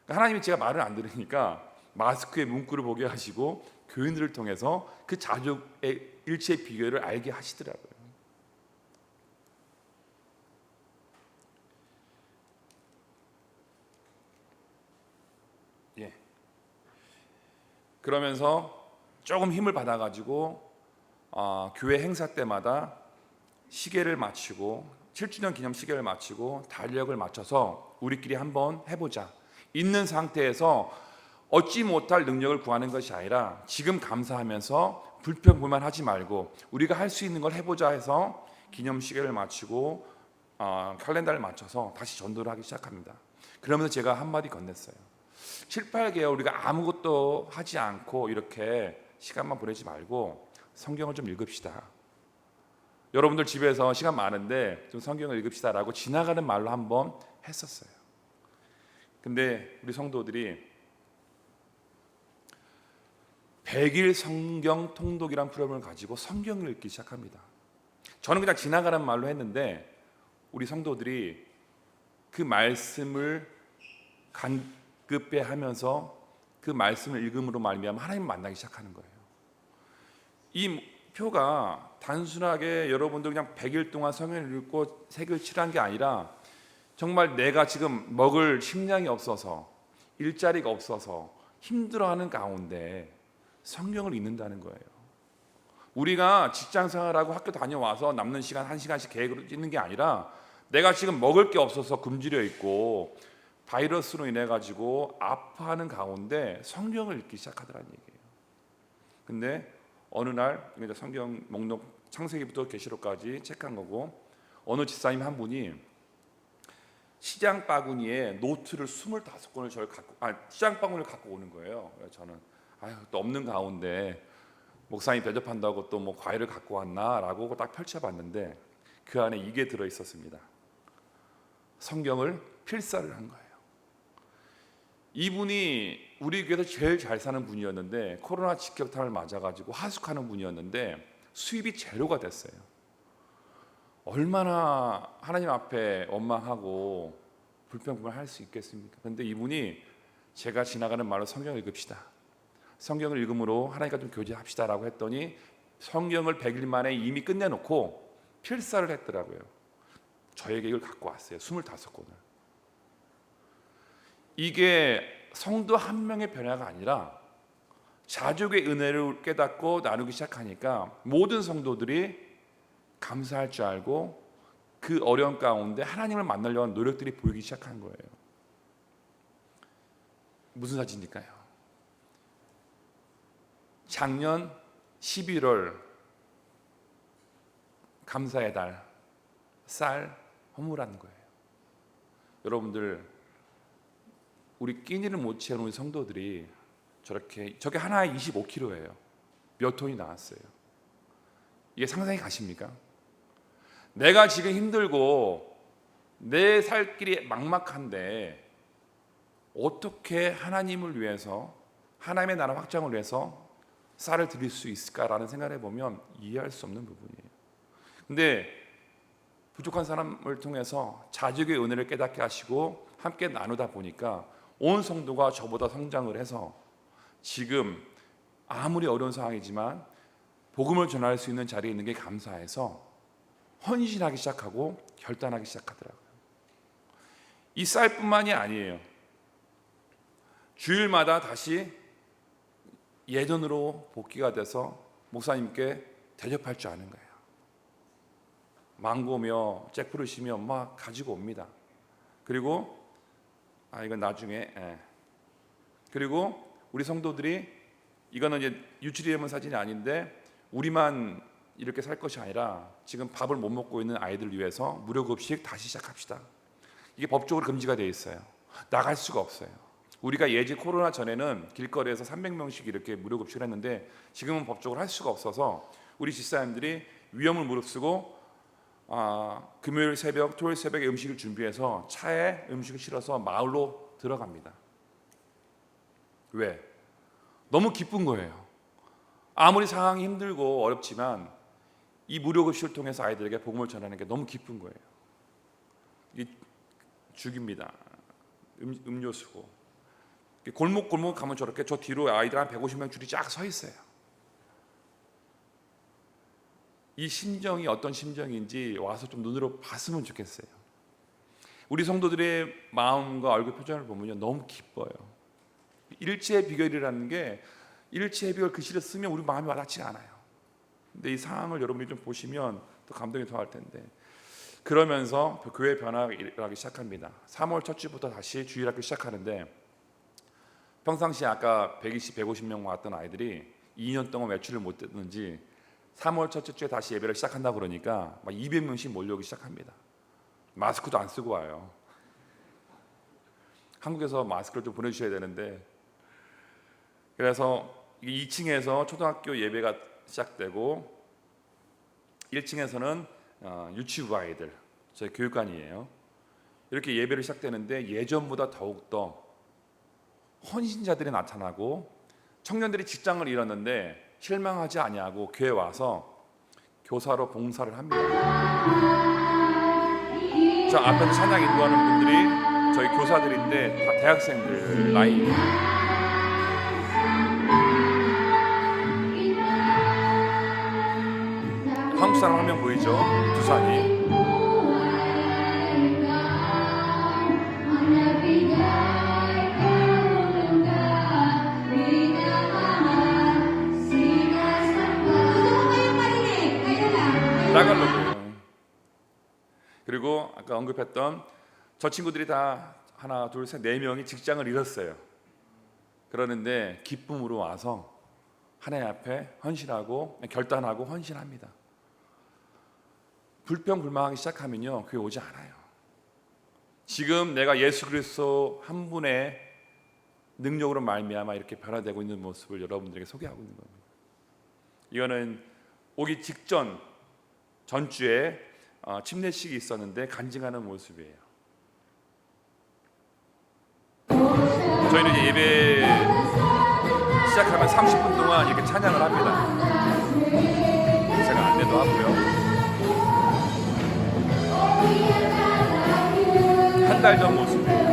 그러니까 하나님이 제가 말을 안 들으니까 마스크의 문구를 보게 하시고 교인들을 통해서 그 자족의 일체의 비결을 알게 하시더라고요. 예. 그러면서 조금 힘을 받아가지고 교회 행사 때마다 시계를 마치고 7주년 기념 시계를 마치고 달력을 맞춰서 우리끼리 한번 해보자. 있는 상태에서 얻지 못할 능력을 구하는 것이 아니라 지금 감사하면서 불평불만하지 말고 우리가 할 수 있는 걸 해보자 해서 기념 시계를 마치고 칼렌더를 맞춰서 다시 전도를 하기 시작합니다. 그러면서 제가 한마디 건넸어요. 7, 8개월 우리가 아무것도 하지 않고 이렇게 시간만 보내지 말고 성경을 좀 읽읍시다. 여러분들 집에서 시간 많은데 좀 성경을 읽읍시다라고 지나가는 말로 한번 했었어요. 근데 우리 성도들이 100일 성경 통독이란 프로그램을 가지고 성경을 읽기 시작합니다. 저는 그냥 지나가는 말로 했는데 우리 성도들이 그 말씀을 간급해하면서 그 말씀을 읽음으로 말미암아 하나님을 만나기 시작하는 거예요. 이 표가 단순하게 여러분들 그냥 100일 동안 성경을 읽고 색을 칠한 게 아니라 정말 내가 지금 먹을 식량이 없어서 일자리가 없어서 힘들어하는 가운데 성경을 읽는다는 거예요. 우리가 직장 생활하고 학교 다녀와서 남는 시간 1시간씩 계획으로 있는 게 아니라 내가 지금 먹을 게 없어서 굶주려 있고 바이러스로 인해 가지고 아파하는 가운데 성경을 읽기 시작하더라는 얘기예요. 근데 어느 날 성경 목록 창세기부터 계시록까지 체크한 거고 어느 집사님 한 분이 시장 바구니에 노트를 25권을 시장 바구니를 갖고 오는 거예요. 저는 또 없는 가운데 목사님 대접한다고 또 뭐 과일을 갖고 왔나라고 딱 펼쳐봤는데 그 안에 이게 들어 있었습니다. 성경을 필사를 한 거예요. 이분이 우리 교회에서 제일 잘 사는 분이었는데 코로나 직격탄을 맞아가지고 하숙하는 분이었는데 수입이 제로가 됐어요. 얼마나 하나님 앞에 원망하고 불평불만할 수 있겠습니까? 그런데 이분이 제가 지나가는 말로 성경을 읽읍시다. 성경을 읽음으로 하나님과 좀 교제합시다라고 했더니 성경을 100일 만에 이미 끝내놓고 필사를 했더라고요. 저에게 이걸 갖고 왔어요. 25권을. 이게 성도 한 명의 변화가 아니라 자족의 은혜를 깨닫고 나누기 시작하니까 모든 성도들이 감사할 줄 알고 그 어려운 가운데 하나님을 만나려고 하는 노력들이 보이기 시작한 거예요. 무슨 사진일까요? 작년 11월 감사의 달 쌀 허물한 거예요. 여러분들 우리 끼니를 못 채우는 성도들이 저게 하나에 25kg예요. 몇 톤이 나왔어요. 이게 상상이 가십니까? 내가 지금 힘들고 내 살 길이 막막한데 어떻게 하나님을 위해서 하나님의 나라 확장을 위해서 쌀을 드릴 수 있을까라는 생각을 해보면 이해할 수 없는 부분이에요. 근데 부족한 사람을 통해서 자족의 은혜를 깨닫게 하시고 함께 나누다 보니까 온 성도가 저보다 성장을 해서 지금 아무리 어려운 상황이지만 복음을 전할 수 있는 자리에 있는 게 감사해서 헌신하기 시작하고 결단하기 시작하더라고요. 이 쌀뿐만이 아니에요. 주일마다 다시 예전으로 복귀가 돼서 목사님께 대접할 줄 아는 거예요. 망고며 잭프루시며 막 가지고 옵니다. 그리고 이건 나중에 그리고 우리 성도들이 이거는 이제 유출이되는 사진이 아닌데 우리만 이렇게 살 것이 아니라 지금 밥을 못 먹고 있는 아이들 위해서 무료급식 다시 시작합시다. 이게 법적으로 금지가 되어 있어요. 나갈 수가 없어요. 우리가 예지 코로나 전에는 길거리에서 300명씩 이렇게 무료급식을 했는데 지금은 법적으로 할 수가 없어서 우리 집사님들이 위험을 무릅쓰고 금요일 새벽, 토요일 새벽에 음식을 준비해서 차에 음식을 실어서 마을로 들어갑니다. 왜? 너무 기쁜 거예요. 아무리 상황이 힘들고 어렵지만 이 무료급식을 통해서 아이들에게 복음을 전하는 게 너무 기쁜 거예요. 이 죽입니다. 음료수고 골목 가면 저렇게 저 뒤로 아이들 한 150명 줄이 쫙 서 있어요. 이 심정이 어떤 심정인지 와서 좀 눈으로 봤으면 좋겠어요. 우리 성도들의 마음과 얼굴 표정을 보면요 너무 기뻐요. 일체의 비결이라는 게 일체의 비결 글씨를 쓰면 우리 마음이 와닿지 않아요. 근데 이 상황을 여러분이 좀 보시면 또 감동이 더할 텐데, 그러면서 교회 변화가 일어나기 시작합니다. 3월 첫 주부터 다시 주일학교 시작하는데, 평상시에 아까 120, 150명 왔던 아이들이 2년 동안 외출을 못 했는지 3월 첫째 주에 다시 예배를 시작한다 그러니까 막 200명씩 몰려오기 시작합니다. 마스크도 안 쓰고 와요. 한국에서 마스크를 좀 보내주셔야 되는데, 그래서 2층에서 초등학교 예배가 시작되고 1층에서는 유치부 아이들, 저희 교육관이에요. 이렇게 예배를 시작되는데 예전보다 더욱더 헌신자들이 나타나고, 청년들이 직장을 잃었는데 실망하지 아니하고 교회 와서 교사로 봉사를 합니다. 저 앞에서 찬양 인도하는 분들이 저희 교사들인데 다 대학생들 나이. 한국 사람 한 명 보이죠? 두산이. 따갈로고요. 그리고 아까 언급했던 저 친구들이 다 하나, 둘, 셋, 네 명이 직장을 잃었어요. 그러는데 기쁨으로 와서 하나님 앞에 헌신하고 결단하고 헌신합니다. 불평불만하기 시작하면요, 교회 오지 않아요. 지금 내가 예수 그리스도 한 분의 능력으로 말미암아 이렇게 변화되고 있는 모습을 여러분들에게 소개하고 있는 겁니다. 이거는 오기 직전 전주에 침례식이 있었는데 간증하는 모습이에요. 저희는 이제 예배 시작하면 30분 동안 이렇게 찬양을 합니다. 제가 안내도 하고요. 한 달 전 모습이에요.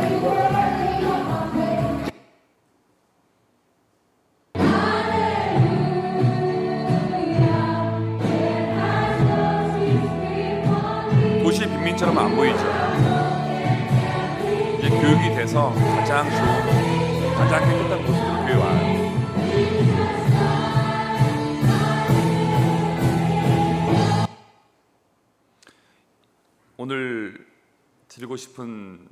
도시 빈민처럼 안 보이죠. 이제 교육이 돼서 가장 좋은, 가장 깨끗한 모습으로 교회 와요. 오늘 드리고 싶은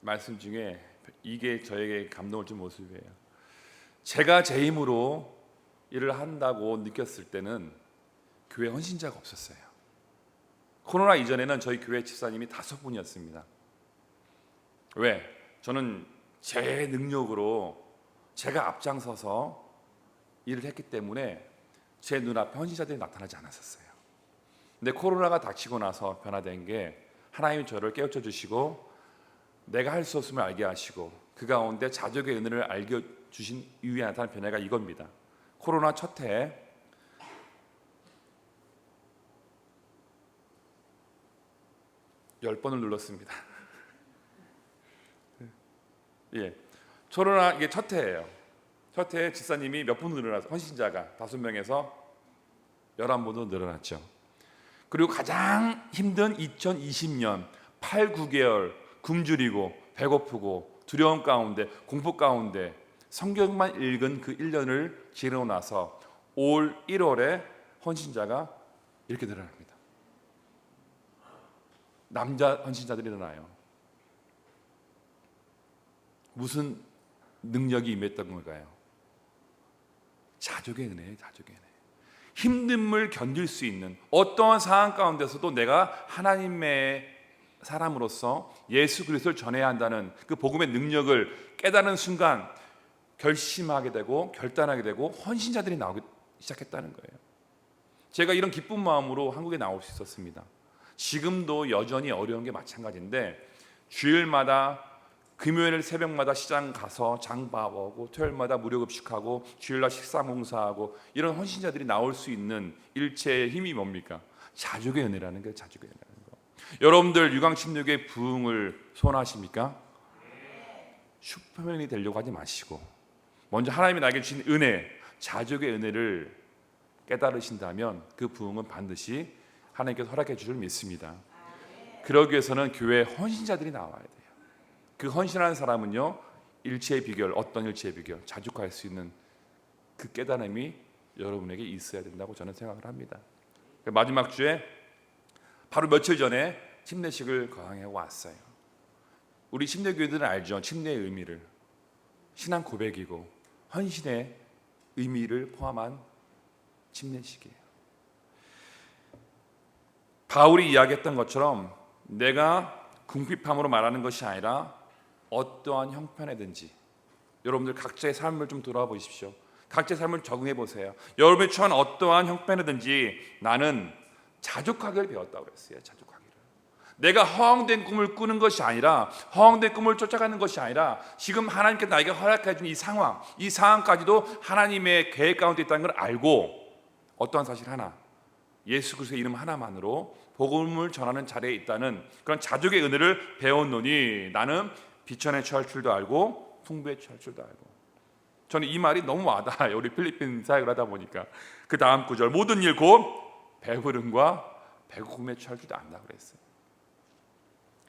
말씀 중에 이게 저에게 감동을 준 모습이에요. 제가 제 힘으로 일을 한다고 느꼈을 때는 교회 헌신자가 없었어요. 코로나 이전에는 저희 교회 집사님이 5분이었습니다. 왜? 저는 제 능력으로 제가 앞장서서 일을 했기 때문에 제 눈앞에 헌신자들이 나타나지 않았었어요. 근데 코로나가 닥치고 나서 변화된 게, 하나님이 저를 깨우쳐 주시고 내가 할 수 없음을 알게 하시고 그 가운데 자족의 은혜를 알게 주신 이유에 나타난 변화가 이겁니다. 코로나 첫 해에 10번을 눌렀습니다. 예, 코로나 이게 첫 해예요. 첫 해에 집사님이 몇 분 늘어나서, 헌신자가 5명에서 11분으로 늘어났죠. 그리고 가장 힘든 2020년 8, 9개월 굶주리고 배고프고 두려움 가운데, 공포 가운데 성경만 읽은 그 1년을 지나고 나서 올 1월에 헌신자가 이렇게 늘어납니다. 남자 헌신자들이 일어나요. 무슨 능력이 임했던 걸까요? 자족의 은혜예요. 자족의 은혜. 힘듦을 견딜 수 있는 어떠한 상황 가운데서도 내가 하나님의 사람으로서 예수 그리스도를 전해야 한다는 그 복음의 능력을 깨닫는 순간 결심하게 되고 결단하게 되고 헌신자들이 나오기 시작했다는 거예요. 제가 이런 기쁜 마음으로 한국에 나올 수 있었습니다. 지금도 여전히 어려운 게 마찬가지인데, 주일마다 금요일 새벽마다 시장 가서 장 봐보고, 토요일마다 무료 급식하고, 주일날 식사 봉사하고, 이런 헌신자들이 나올 수 있는 일체의 힘이 뭡니까? 자족의 은혜라는 거예요. 자족의 은혜라는 거. 여러분들 유광십육의 부흥을 소원하십니까? 슈퍼맨이 되려고 하지 마시고 먼저 하나님이 나에게 주신 은혜, 자족의 은혜를 깨달으신다면 그 부흥은 반드시 하나님께서 허락해 주실 줄 믿습니다. 그러기 위해서는 교회에 헌신자들이 나와야 돼요. 그 헌신하는 사람은요, 일체의 비결, 어떤 일체의 비결? 자족할 수 있는 그 깨달음이 여러분에게 있어야 된다고 저는 생각을 합니다. 마지막 주에 바로 며칠 전에 침례식을 거행해 왔어요. 우리 침례교회들은 알죠. 침례의 의미를. 신앙 고백이고 헌신의 의미를 포함한 침례식이에요. 바울이 이야기했던 것처럼 내가 궁핍함으로 말하는 것이 아니라 어떠한 형편이든지, 여러분들 각자의 삶을 좀 돌아보십시오. 각자의 삶을 적응해 보세요. 여러분이 처한 어떠한 형편이든지 나는 자족하기를 배웠다고 그랬어요. 자족하기를. 내가 허황된 꿈을 꾸는 것이 아니라, 허황된 꿈을 쫓아가는 것이 아니라, 지금 하나님께서 나에게 허락해 준 이 상황까지도 하나님의 계획 가운데 있다는 걸 알고, 어떠한 사실 하나, 예수 그리스도의 이름 하나만으로 복음을 전하는 자리에 있다는 그런 자족의 은혜를 배웠노니 나는 비천에 처할 줄도 알고 풍부에 처할 줄도 알고. 저는 이 말이 너무 와닿아요. 우리 필리핀 사역을 하다 보니까. 그 다음 구절, 모든 일 곧 배부름과 배고픔에 처할 줄도 안다 그랬어요.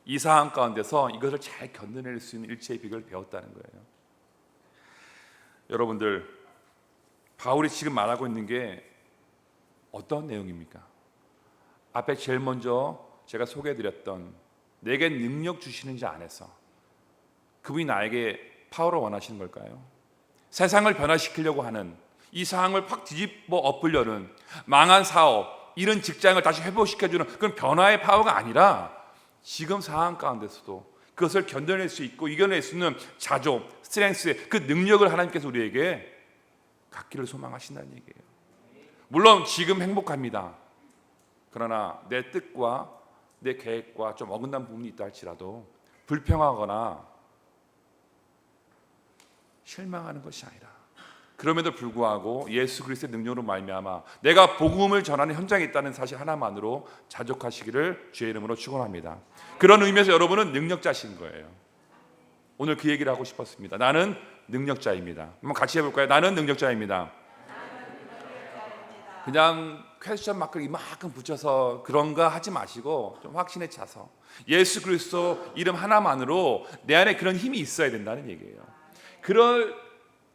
이 상황 가운데서 이것을 잘 견뎌낼 수 있는 일체의 비결을 배웠다는 거예요. 여러분들, 바울이 지금 말하고 있는 게 어떤 내용입니까? 앞에 제일 먼저 제가 소개해드렸던 내게 능력 주시는 자 안에서 그분이 나에게 파워를 원하시는 걸까요? 세상을 변화시키려고 하는, 이 상황을 확 뒤집어 엎으려는, 망한 사업, 이런 직장을 다시 회복시켜주는 그런 변화의 파워가 아니라 지금 상황 가운데서도 그것을 견뎌낼 수 있고 이겨낼 수 있는 자조, 스트렝스, 그 능력을 하나님께서 우리에게 갖기를 소망하신다는 얘기예요. 물론 지금 행복합니다. 그러나 내 뜻과 내 계획과 좀 어긋난 부분이 있다 할지라도 불평하거나 실망하는 것이 아니라, 그럼에도 불구하고 예수 그리스도의 능력으로 말미암아 내가 복음을 전하는 현장에 있다는 사실 하나만으로 자족하시기를 주의 이름으로 축원합니다. 그런 의미에서 여러분은 능력자신 거예요. 오늘 그 얘기를 하고 싶었습니다. 나는 능력자입니다. 한번 같이 해볼까요? 나는 능력자입니다. 그냥 퀘스천 마크를 이만큼 붙여서 그런가 하지 마시고 좀 확신에 차서 예수 그리스도 이름 하나만으로 내 안에 그런 힘이 있어야 된다는 얘기예요. 그럴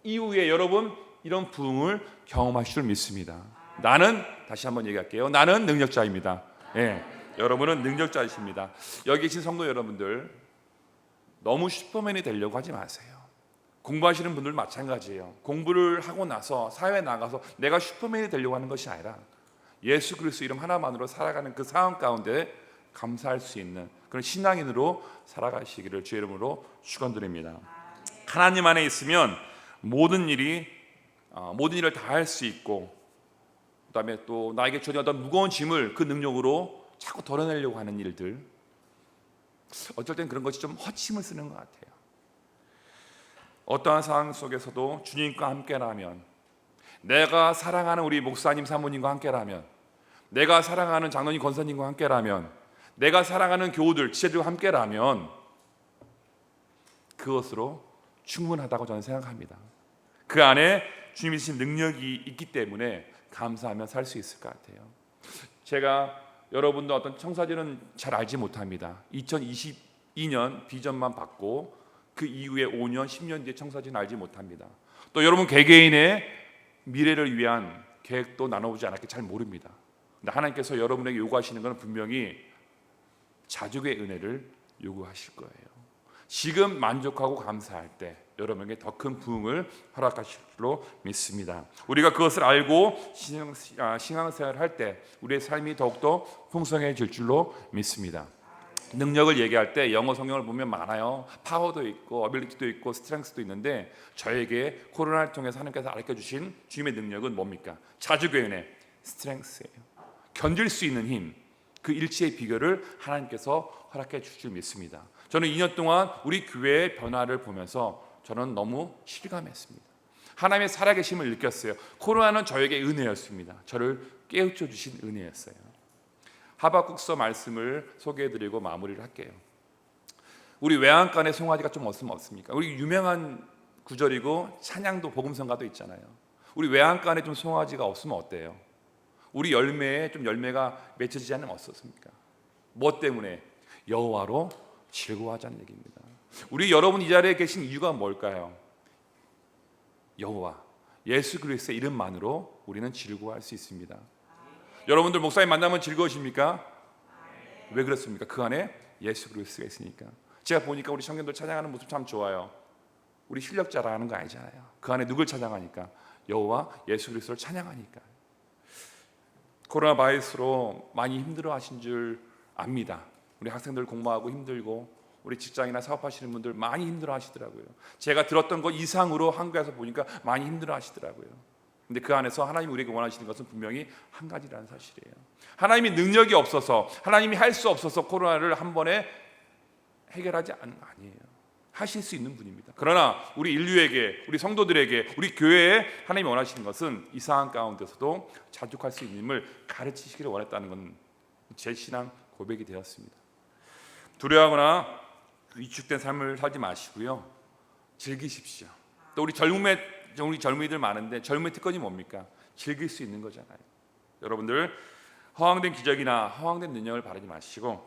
이후에 여러분 이런 부흥을 경험하실 줄 믿습니다. 나는, 다시 한번 얘기할게요. 나는 능력자입니다. 예, 여러분은 능력자이십니다. 여기 계신 성도 여러분들, 너무 슈퍼맨이 되려고 하지 마세요. 공부하시는 분들 마찬가지예요. 공부를 하고 나서 사회에 나가서 내가 슈퍼맨이 되려고 하는 것이 아니라 예수 그리스도 이름 하나만으로 살아가는 그 상황 가운데 감사할 수 있는 그런 신앙인으로 살아가시기를 주의 이름으로 축원드립니다. 하나님 안에 있으면 모든 일을 다 할 수 있고, 그다음에 또 나에게 주어진 어떤 무거운 짐을 그 능력으로 자꾸 덜어내려고 하는 일들, 어쩔 땐 그런 것이 좀 허침을 쓰는 것 같아요. 어떠한 상황 속에서도 주님과 함께라면, 내가 사랑하는 우리 목사님 사모님과 함께라면, 내가 사랑하는 장로님 권사님과 함께라면, 내가 사랑하는 교우들 지체들과 함께라면 그것으로 충분하다고 저는 생각합니다. 그 안에 주님이 주신 능력이 있기 때문에 감사하며 살 수 있을 것 같아요. 제가 여러분도 어떤 청사진은 잘 알지 못합니다. 2022년 비전만 받고 그 이후에 5년, 10년 뒤에 청사진은 알지 못합니다. 또 여러분 개개인의 미래를 위한 계획도 나눠보지 않았기 잘 모릅니다. 근데 하나님께서 여러분에게 요구하시는 것은 분명히 자족의 은혜를 요구하실 거예요. 지금 만족하고 감사할 때 여러분에게 더 큰 부흥을 허락하실 줄로 믿습니다. 우리가 그것을 알고 신앙생활을 할 때 우리의 삶이 더욱더 풍성해질 줄로 믿습니다. 능력을 얘기할 때 영어 성경을 보면 많아요. 파워도 있고 어빌리티도 있고 스트렝스도 있는데, 저에게 코로나를 통해서 하나님께서 알려주신 주님의 능력은 뭡니까? 자족의 은혜, 스트렝스예요. 견딜 수 있는 힘, 그 일치의 비결을 하나님께서 허락해 주실 줄 믿습니다. 저는 2년 동안 우리 교회의 변화를 보면서 저는 너무 실감했습니다. 하나님의 살아계심을 느꼈어요. 코로나는 저에게 은혜였습니다. 저를 깨우쳐 주신 은혜였어요. 하박국서 말씀을 소개해드리고 마무리를 할게요. 우리 외양간에 송아지가 좀 없으면 없습니까? 우리 유명한 구절이고 찬양도 복음성가도 있잖아요. 우리 외양간에 좀 송아지가 없으면 어때요? 우리 열매에 좀 열매가 맺혀지지 않으면 어떻습니까? 뭐 때문에? 여호와로 즐거워하자는 얘기입니다. 우리 여러분 이 자리에 계신 이유가 뭘까요? 여호와, 예수 그리스도의 이름만으로 우리는 즐거워할 수 있습니다. 여러분들 목사님 만나면 즐거우십니까? 왜 그렇습니까? 그 안에 예수 그리스도가 있으니까. 제가 보니까 우리 청년들 찬양하는 모습 참 좋아요. 우리 실력 자랑하는 거 아니잖아요. 그 안에 누굴 찬양하니까? 여호와 예수 그리스도를 찬양하니까. 코로나 바이러스로 많이 힘들어하신 줄 압니다. 우리 학생들 공부하고 힘들고 우리 직장이나 사업하시는 분들 많이 힘들어하시더라고요. 제가 들었던 것 이상으로 한국에서 보니까 많이 힘들어하시더라고요. 근데 그 안에서 하나님이 우리에게 원하시는 것은 분명히 한 가지라는 사실이에요. 하나님이 능력이 없어서, 하나님이 할 수 없어서 코로나를 한 번에 해결하지 않는 거 아니에요. 하실 수 있는 분입니다. 그러나 우리 인류에게, 우리 성도들에게, 우리 교회에 하나님이 원하시는 것은 이 상황 가운데서도 자족할 수 있음을 가르치시기를 원했다는 건 제 신앙 고백이 되었습니다. 두려워하거나 위축된 삶을 살지 마시고요, 즐기십시오. 또 우리 젊은이들 많은데 젊은이 특권이 뭡니까? 즐길 수 있는 거잖아요. 여러분들 허황된 기적이나 허황된 능력을 바라지 마시고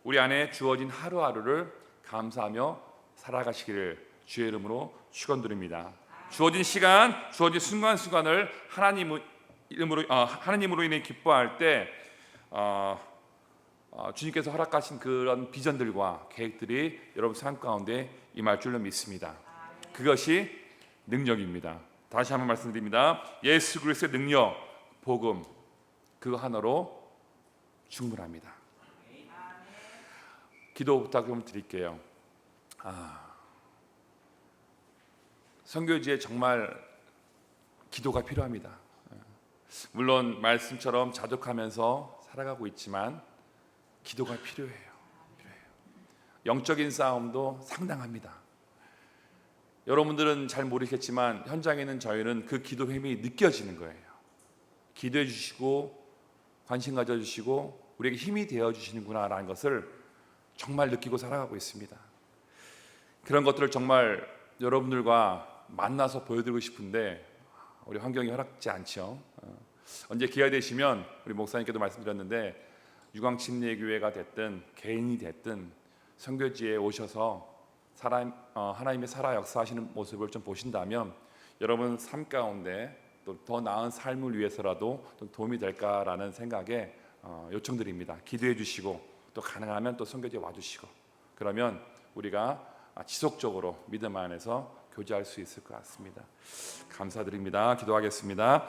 우리 안에 주어진 하루하루를 감사하며 살아가시기를 주의 이름으로 축원드립니다. 주어진 시간, 주어진 순간순간을 하나님으로 인해 기뻐할 때 주님께서 허락하신 그런 비전들과 계획들이 여러분 삶 가운데 임할 줄로 믿습니다. 그것이 능력입니다. 다시 한번 말씀드립니다. 예수 그리스도의 능력, 복음, 그거 하나로 충분합니다. 기도 부탁 좀 드릴게요. 선교지에 정말 기도가 필요합니다. 물론 말씀처럼 자족하면서 살아가고 있지만 기도가 필요해요. 영적인 싸움도 상당합니다. 여러분들은 잘 모르겠지만 현장에는 저희는 그 기도 힘이 느껴지는 거예요. 기도해 주시고 관심 가져주시고 우리에게 힘이 되어주시는구나라는 것을 정말 느끼고 살아가고 있습니다. 그런 것들을 정말 여러분들과 만나서 보여드리고 싶은데 우리 환경이 허락지 않죠. 언제 기회가 되시면 우리 목사님께도 말씀드렸는데 유광침례교회가 됐든 개인이 됐든 선교지에 오셔서 하나님의 살아 역사하시는 모습을 좀 보신다면 여러분 삶 가운데 또 더 나은 삶을 위해서라도 좀 도움이 될까라는 생각에 요청드립니다. 기도해 주시고 또 가능하면 또 선교지에 와주시고 그러면 우리가 지속적으로 믿음 안에서 교제할 수 있을 것 같습니다. 감사드립니다. 기도하겠습니다.